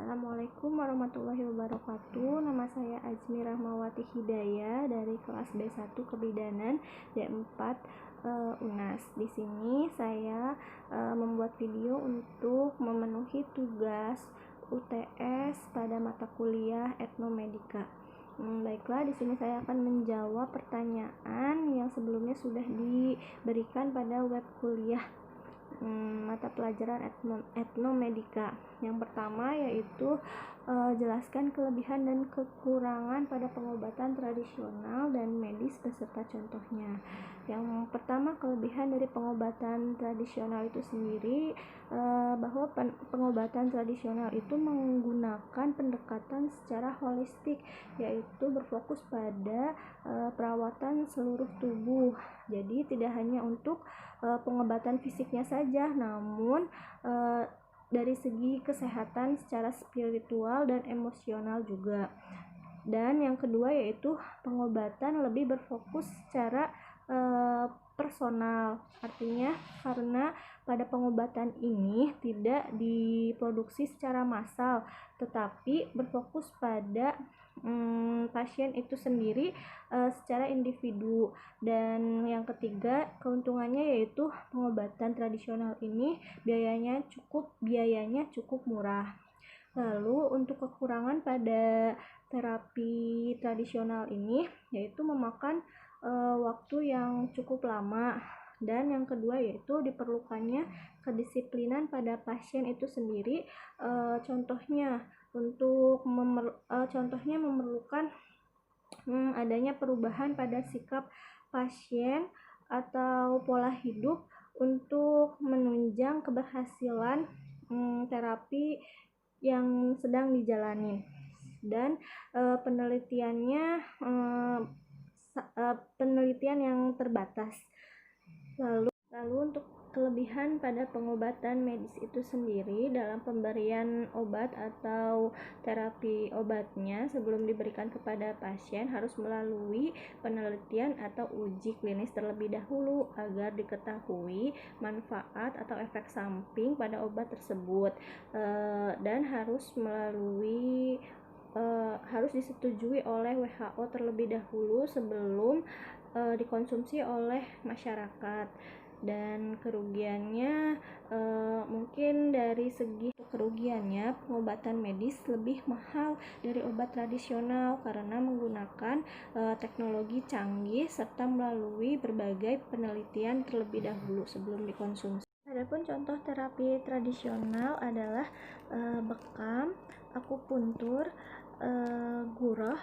Assalamualaikum warahmatullahi wabarakatuh. Nama saya Azmi Rahmawati Hidayah dari kelas B1 Kebidanan D4 UNAS. Di sini saya membuat video untuk memenuhi tugas UTS pada mata kuliah Etnomedika. Baiklah, di sini saya akan menjawab pertanyaan yang sebelumnya sudah diberikan pada web kuliah mata pelajaran etnomedika. Yang pertama yaitu jelaskan kelebihan dan kekurangan pada pengobatan tradisional dan medis beserta contohnya. Yang pertama, kelebihan dari pengobatan tradisional itu sendiri bahwa pengobatan tradisional itu menggunakan pendekatan secara holistik, yaitu berfokus pada perawatan seluruh tubuh. Jadi tidak hanya untuk pengobatan fisiknya saja, namun dari segi kesehatan secara spiritual dan emosional juga. Dan yang kedua yaitu pengobatan lebih berfokus secara personal. Artinya karena pada pengobatan ini tidak diproduksi secara massal, tetapi berfokus pada pasien itu sendiri secara individu. Dan yang ketiga, keuntungannya yaitu pengobatan tradisional ini biayanya cukup murah. Lalu untuk kekurangan pada terapi tradisional ini yaitu memakan waktu yang cukup lama. Dan yang kedua yaitu diperlukannya kedisiplinan pada pasien itu sendiri. Contohnya memerlukan adanya perubahan pada sikap pasien atau pola hidup untuk menunjang keberhasilan terapi yang sedang dijalani. Dan penelitian yang terbatas. Lalu untuk kelebihan pada pengobatan medis itu sendiri, dalam pemberian obat atau terapi obatnya sebelum diberikan kepada pasien harus melalui penelitian atau uji klinis terlebih dahulu agar diketahui manfaat atau efek samping pada obat tersebut, dan harus disetujui oleh WHO terlebih dahulu sebelum dikonsumsi oleh masyarakat. Dan kerugiannya mungkin dari segi kerugiannya, pengobatan medis lebih mahal dari obat tradisional karena menggunakan teknologi canggih serta melalui berbagai penelitian terlebih dahulu sebelum dikonsumsi. Adapun contoh terapi tradisional adalah bekam, akupuntur, guroh,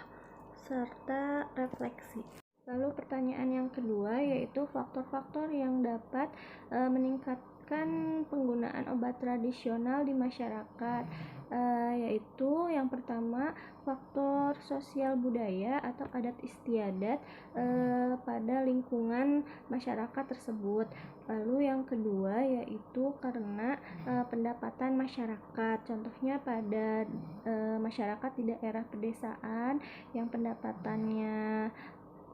serta refleksi. Lalu pertanyaan yang kedua yaitu faktor-faktor yang dapat meningkatkan penggunaan obat tradisional di masyarakat, yaitu yang pertama faktor sosial budaya atau adat istiadat pada lingkungan masyarakat tersebut. Lalu yang kedua yaitu karena pendapatan masyarakat, contohnya pada masyarakat di daerah pedesaan yang pendapatannya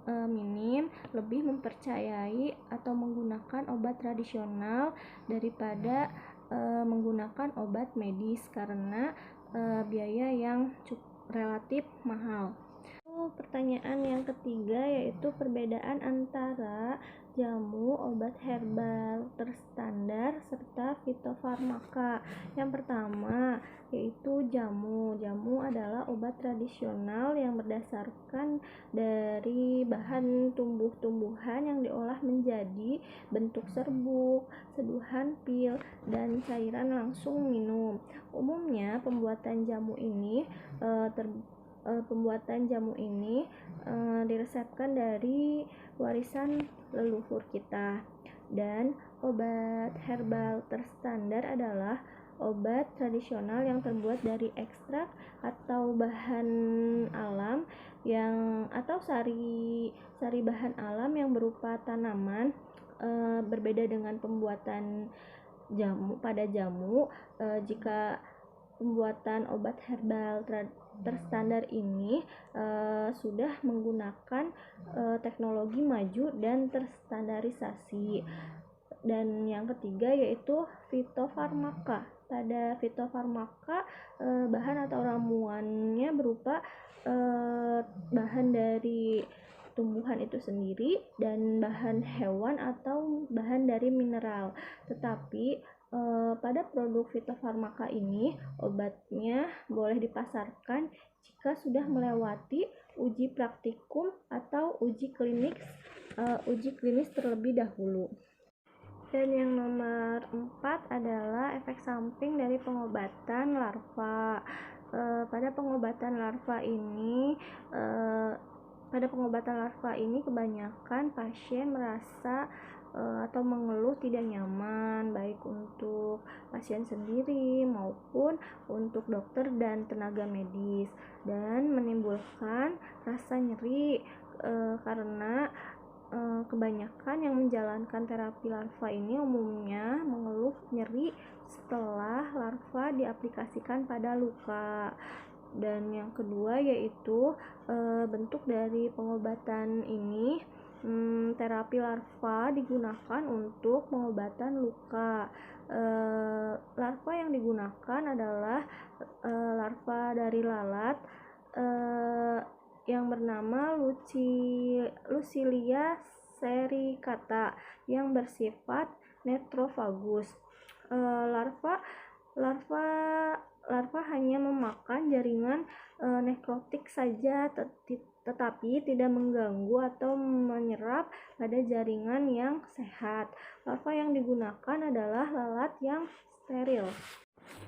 minim lebih mempercayai atau menggunakan obat tradisional daripada menggunakan obat medis karena biaya yang relatif mahal. Pertanyaan yang ketiga yaitu perbedaan antara jamu, obat herbal terstandar, serta fitofarmaka. Yang pertama yaitu jamu. Jamu adalah obat tradisional yang berdasarkan dari bahan tumbuh-tumbuhan yang diolah menjadi bentuk serbuk, seduhan pil, dan cairan langsung minum. Umumnya pembuatan jamu ini diresepkan dari warisan leluhur kita. Dan obat herbal terstandar adalah obat tradisional yang terbuat dari ekstrak atau bahan alam atau sari bahan alam yang berupa tanaman. Berbeda dengan pembuatan jamu. Jika pembuatan obat herbal terstandar ini sudah menggunakan teknologi maju dan terstandarisasi. Dan yang ketiga yaitu fitofarmaka. pada fitofarmaka bahan atau ramuannya berupa bahan dari tumbuhan itu sendiri dan bahan hewan atau bahan dari mineral. Tetapi pada produk fitofarmaka ini obatnya boleh dipasarkan jika sudah melewati uji praktikum atau uji klinis terlebih dahulu. Dan yang nomor 4 adalah efek samping dari pengobatan larva. Pada pengobatan larva ini kebanyakan pasien merasa atau mengeluh tidak nyaman, baik untuk pasien sendiri maupun untuk dokter dan tenaga medis, dan menimbulkan rasa nyeri karena kebanyakan yang menjalankan terapi larva ini umumnya mengeluh nyeri setelah larva diaplikasikan pada luka. Dan yang kedua yaitu bentuk dari pengobatan ini, terapi larva digunakan untuk pengobatan luka. Larva yang digunakan adalah larva dari lalat yang bernama Lucilia sericata yang bersifat netrofagus. Larva hanya memakan jaringan nekrotik saja, tetapi tidak mengganggu atau menyerap pada jaringan yang sehat. Larva yang digunakan adalah lalat yang steril.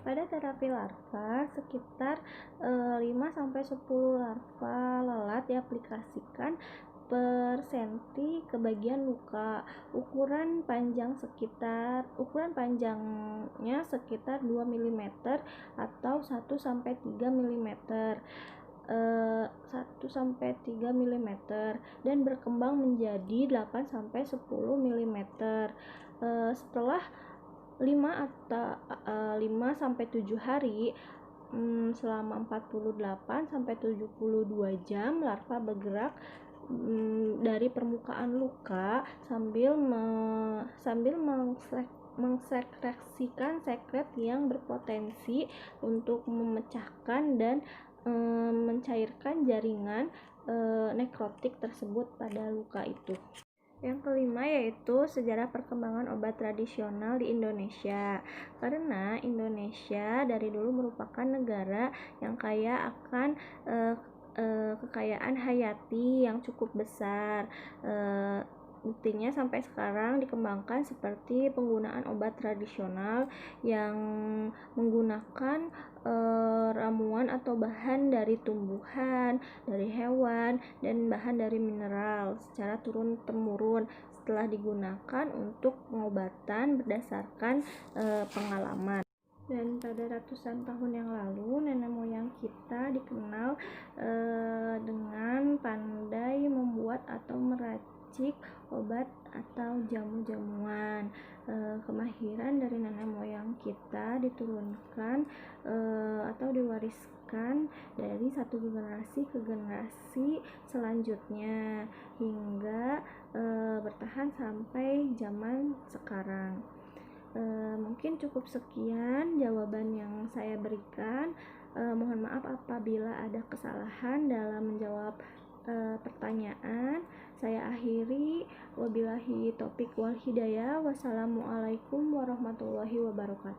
Pada terapi larva, sekitar 5-10 larva lalat diaplikasikan per senti ke bagian luka. Ukuran panjangnya sekitar 2 mm atau 1-3 mm. 1-3 mm dan berkembang menjadi 8-10 mm. Setelah 5-7 hari, selama 48-72 jam larva bergerak dari permukaan luka sambil mengsekresikan sekret yang berpotensi untuk memecahkan dan mencairkan jaringan nekrotik tersebut pada luka itu. Yang kelima yaitu sejarah perkembangan obat tradisional di Indonesia. Karena Indonesia dari dulu merupakan negara yang kaya akan kekayaan hayati yang cukup besar. Buktinya sampai sekarang dikembangkan seperti penggunaan obat tradisional yang menggunakan ramuan atau bahan dari tumbuhan, dari hewan, dan bahan dari mineral secara turun-temurun setelah digunakan untuk pengobatan berdasarkan pengalaman. Dan pada ratusan tahun yang lalu, nenek moyang kita dikenal dengan pandai membuat atau meracik obat atau jamu-jamuan. Kemahiran dari nenek moyang kita diturunkan atau diwariskan dari satu generasi ke generasi selanjutnya hingga bertahan sampai zaman sekarang. Mungkin cukup sekian jawaban yang saya berikan. Mohon maaf apabila ada kesalahan dalam menjawab pertanyaan. Saya akhiri, wabillahi taufiq wal hidayah. Wassalamualaikum warahmatullahi wabarakatuh.